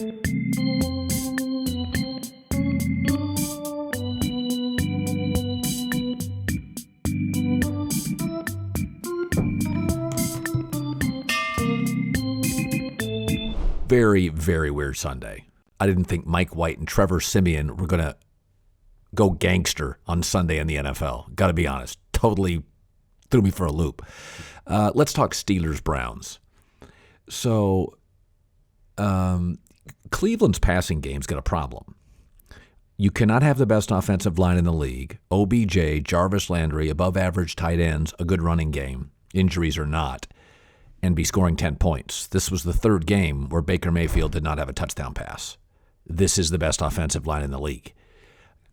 Very, very weird Sunday. I didn't think Mike White and Trevor Siemian were going to go gangster on Sunday in the NFL. Got to be honest. Totally threw me for a loop. Let's talk Steelers-Browns. So Cleveland's passing game's got a problem. You cannot have the best offensive line in the league, OBJ, Jarvis Landry, above-average tight ends, a good running game, injuries or not, and be scoring 10 points. This was the third game where Baker Mayfield did not have a touchdown pass. This is the best offensive line in the league.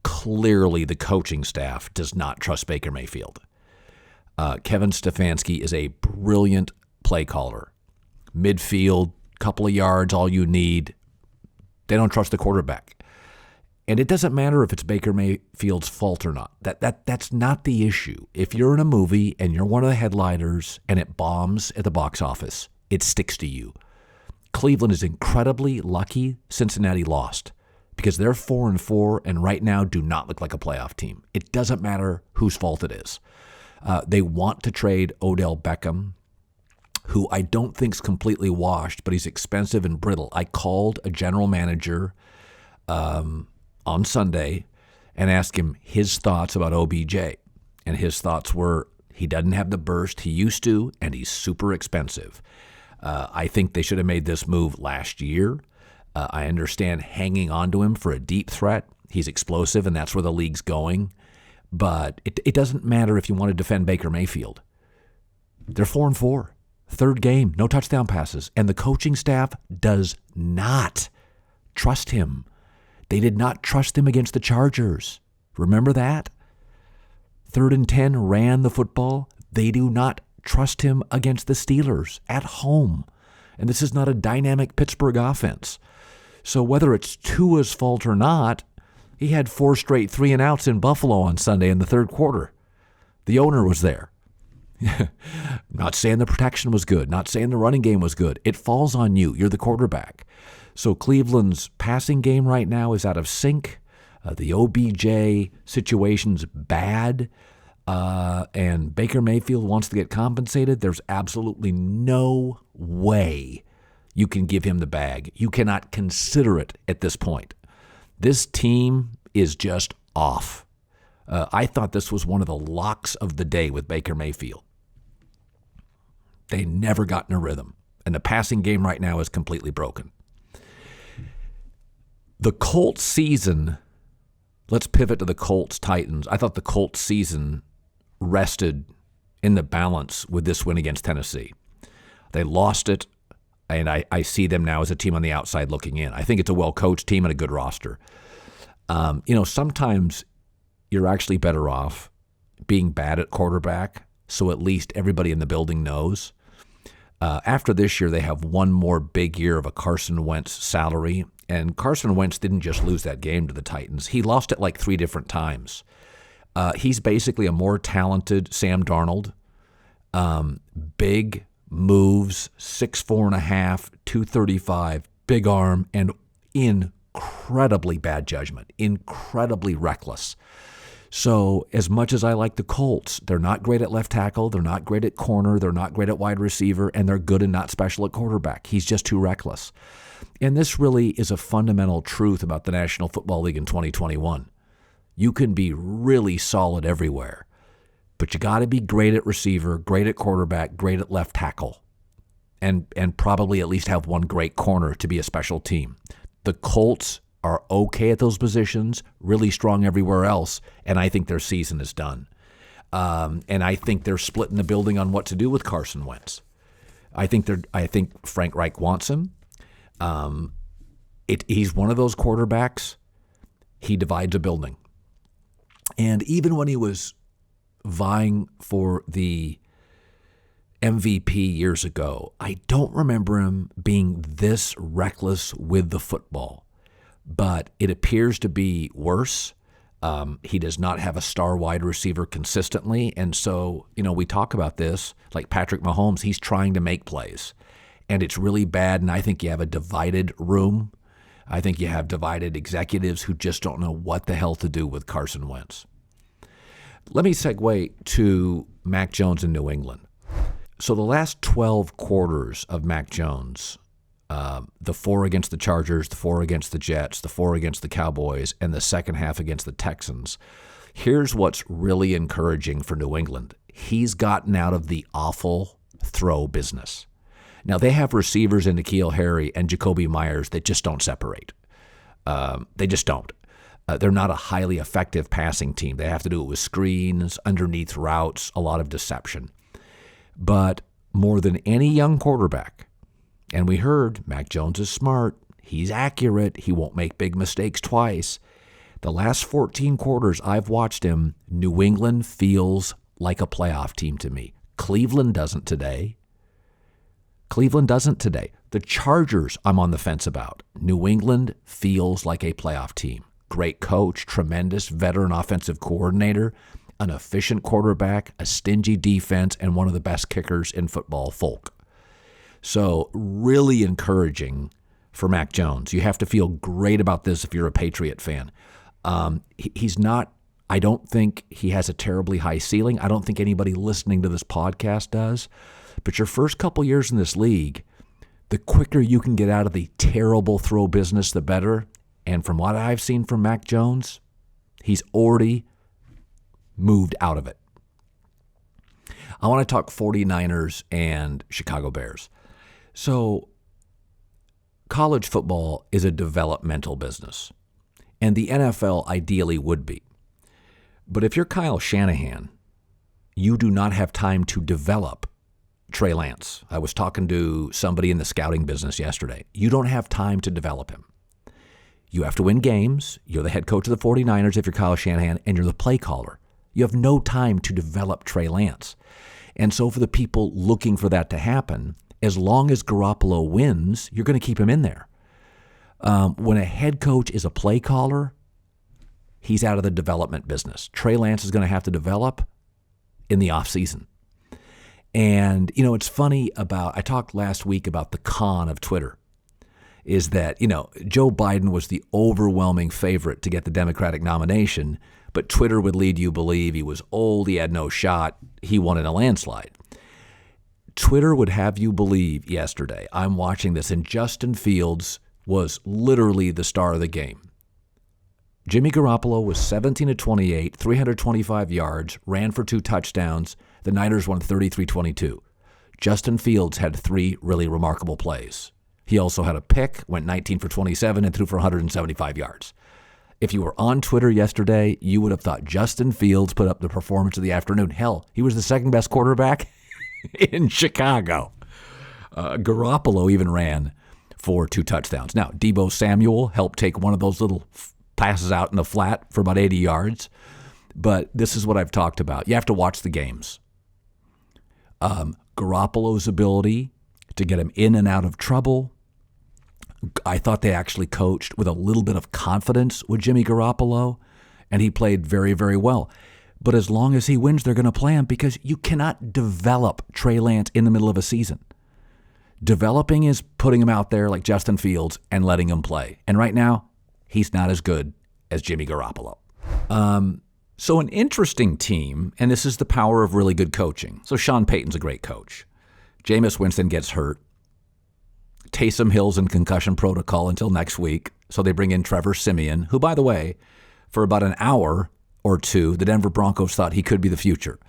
Clearly, the coaching staff does not trust Baker Mayfield. Kevin Stefanski is a brilliant play caller. Midfield, couple of yards, all you need. They don't trust the quarterback. And it doesn't matter if it's Baker Mayfield's fault or not. That's not the issue. If you're in a movie and you're one of the headliners and it bombs at the box office, it sticks to you. Cleveland is incredibly lucky Cincinnati lost because they're 4-4 and right now do not look like a playoff team. It doesn't matter whose fault it is. They want to trade Odell Beckham, who I don't think's completely washed, but he's expensive and brittle. I called a general manager on Sunday and asked him his thoughts about OBJ. And his thoughts were he doesn't have the burst he used to, and he's super expensive. I think they should have made this move last year. I understand hanging on to him for a deep threat. He's explosive, and that's where the league's going. But it doesn't matter if you want to defend Baker Mayfield. They're 4-4. Third game, no touchdown passes. And the coaching staff does not trust him. They did not trust him against the Chargers. Remember that? 3rd and 10, ran the football. They do not trust him against the Steelers at home. And this is not a dynamic Pittsburgh offense. So whether it's Tua's fault or not, he had 4 straight 3-and-outs in Buffalo on Sunday in the third quarter. The owner was there. Not saying the protection was good, not saying the running game was good. It falls on you. You're the quarterback. So Cleveland's passing game right now is out of sync. The OBJ situation's bad, and Baker Mayfield wants to get compensated. There's absolutely no way you can give him the bag. You cannot consider it at this point. This team is just off. I thought this was one of the locks of the day with Baker Mayfield. They never got in a rhythm, and the passing game right now is completely broken. The Colts season, let's pivot to the Colts-Titans. I thought the Colts season rested in the balance with this win against Tennessee. They lost it, and I see them now as a team on the outside looking in. I think it's a well-coached team and a good roster. Sometimes you're actually better off being bad at quarterback, so at least everybody in the building knows. After this year, they have one more big year of a Carson Wentz salary, and Carson Wentz didn't just lose that game to the Titans. He lost it like 3 different times. He's basically a more talented Sam Darnold. Big moves, 6'4.5", 235, big arm, and incredibly bad judgment, incredibly reckless. So as much as I like the Colts, they're not great at left tackle, they're not great at corner, they're not great at wide receiver, and they're good and not special at quarterback. He's just too reckless. And this really is a fundamental truth about the National Football League in 2021. You can be really solid everywhere, but you got to be great at receiver, great at quarterback, great at left tackle, and probably at least have one great corner to be a special team. The Colts are okay at those positions, really strong everywhere else, and I think their season is done. And I think they're splitting the building on what to do with Carson Wentz. I think Frank Reich wants him. He's one of those quarterbacks. He divides a building. And even when he was vying for the MVP years ago, I don't remember him being this reckless with the football. But it appears to be worse. He does not have a star wide receiver consistently. And so, we talk about this, like Patrick Mahomes, he's trying to make plays. And it's really bad, and I think you have a divided room. I think you have divided executives who just don't know what the hell to do with Carson Wentz. Let me segue to Mac Jones in New England. So the last 12 quarters of Mac Jones, the 4 against the Chargers, the 4 against the Jets, the 4 against the Cowboys, and the second half against the Texans, here's what's really encouraging for New England. He's gotten out of the awful throw business. Now, they have receivers in N'Keal Harry and Jacoby Myers that just don't separate. They just don't. They're not a highly effective passing team. They have to do it with screens, underneath routes, a lot of deception. But more than any young quarterback, and we heard Mac Jones is smart, he's accurate, he won't make big mistakes twice. The last 14 quarters I've watched him, New England feels like a playoff team to me. Cleveland doesn't today. The Chargers, I'm on the fence about. New England feels like a playoff team. Great coach, tremendous veteran offensive coordinator, an efficient quarterback, a stingy defense, and one of the best kickers in football, Folk. So really encouraging for Mac Jones. You have to feel great about this if you're a Patriot fan. He's not, I don't think he has a terribly high ceiling. I don't think anybody listening to this podcast does. But your first couple years in this league, the quicker you can get out of the terrible throw business, the better. And from what I've seen from Mac Jones, he's already moved out of it. I want to talk 49ers and Chicago Bears. So college football is a developmental business, and the NFL ideally would be. But if you're Kyle Shanahan, you do not have time to develop Trey Lance. I was talking to somebody in the scouting business yesterday. You don't have time to develop him. You have to win games. You're the head coach of the 49ers if you're Kyle Shanahan, and you're the play caller. You have no time to develop Trey Lance. And so for the people looking for that to happen, as long as Garoppolo wins, you're going to keep him in there. When a head coach is a play caller, he's out of the development business. Trey Lance is going to have to develop in the offseason. And, it's funny I talked last week about the con of Twitter, is that, Joe Biden was the overwhelming favorite to get the Democratic nomination, but Twitter would lead you believe he was old, he had no shot, he won in a landslide. Twitter would have you believe yesterday, I'm watching this, and Justin Fields was literally the star of the game. Jimmy Garoppolo was 17 of 28, 325 yards, ran for 2 touchdowns. The Niners won 33-22. Justin Fields had 3 really remarkable plays. He also had a pick, went 19 for 27, and threw for 175 yards. If you were on Twitter yesterday, you would have thought Justin Fields put up the performance of the afternoon. Hell, he was the second best quarterback in Chicago. Garoppolo even ran for 2 touchdowns. Now, Deebo Samuel helped take one of those little passes out in the flat for about 80 yards. But this is what I've talked about. You have to watch the games. Garoppolo's ability to get him in and out of trouble. I thought they actually coached with a little bit of confidence with Jimmy Garoppolo, and he played very, very well. But as long as he wins, they're going to play him because you cannot develop Trey Lance in the middle of a season. Developing is putting him out there like Justin Fields and letting him play. And right now, he's not as good as Jimmy Garoppolo. So an interesting team, and this is the power of really good coaching. So Sean Payton's a great coach. Jameis Winston gets hurt. Taysom Hill's in concussion protocol until next week. So they bring in Trevor Siemian, who, by the way, for about an hour or two, the Denver Broncos thought he could be the future.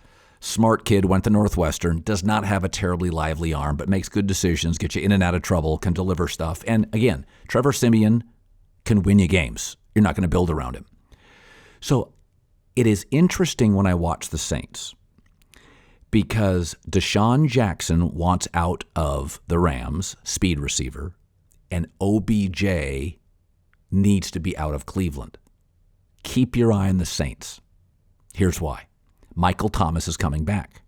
Smart kid, went to Northwestern, does not have a terribly lively arm, but makes good decisions, gets you in and out of trouble, can deliver stuff. And again, Trevor Siemian can win you games. You're not going to build around him. So it is interesting when I watch the Saints because Deshaun Jackson wants out of the Rams, speed receiver, and OBJ needs to be out of Cleveland. Keep your eye on the Saints. Here's why. Michael Thomas is coming back.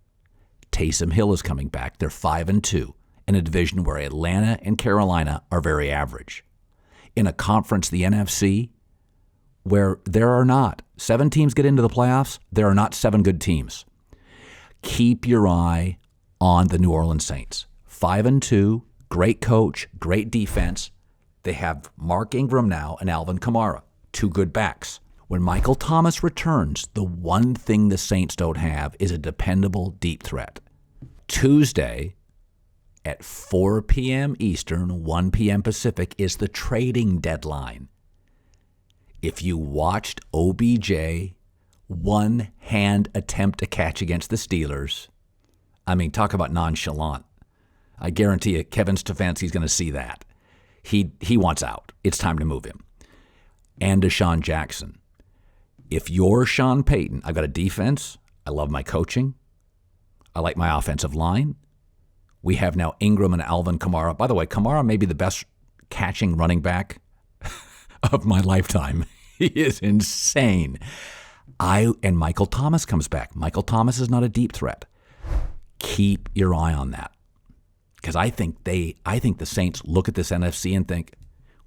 Taysom Hill is coming back. They're 5-2 in a division where Atlanta and Carolina are very average. In a conference, the NFC, where there are not 7 teams get into the playoffs, there are not 7 good teams. Keep your eye on the New Orleans Saints. 5-2, great coach, great defense. They have Mark Ingram now and Alvin Kamara, 2 good backs. When Michael Thomas returns, the one thing the Saints don't have is a dependable deep threat. Tuesday at 4 p.m. Eastern, 1 p.m. Pacific is the trading deadline. If you watched OBJ one-hand attempt to catch against the Steelers, I mean, talk about nonchalant. I guarantee you Kevin Stefanski's going to see that. He wants out. It's time to move him. And Deshaun Jackson. If you're Sean Payton, I've got a defense. I love my coaching. I like my offensive line. We have now Ingram and Alvin Kamara. By the way, Kamara may be the best catching running back of my lifetime. He is insane. And Michael Thomas comes back. Michael Thomas is not a deep threat. Keep your eye on that. Because I think the Saints look at this NFC and think,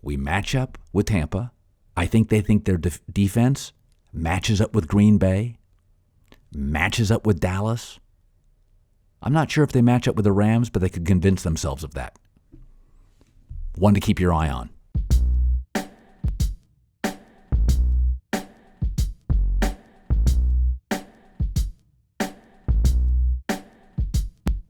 we match up with Tampa. I think they think their defense matches up with Green Bay, matches up with Dallas. I'm not sure if they match up with the Rams, but they could convince themselves of that. One to keep your eye on.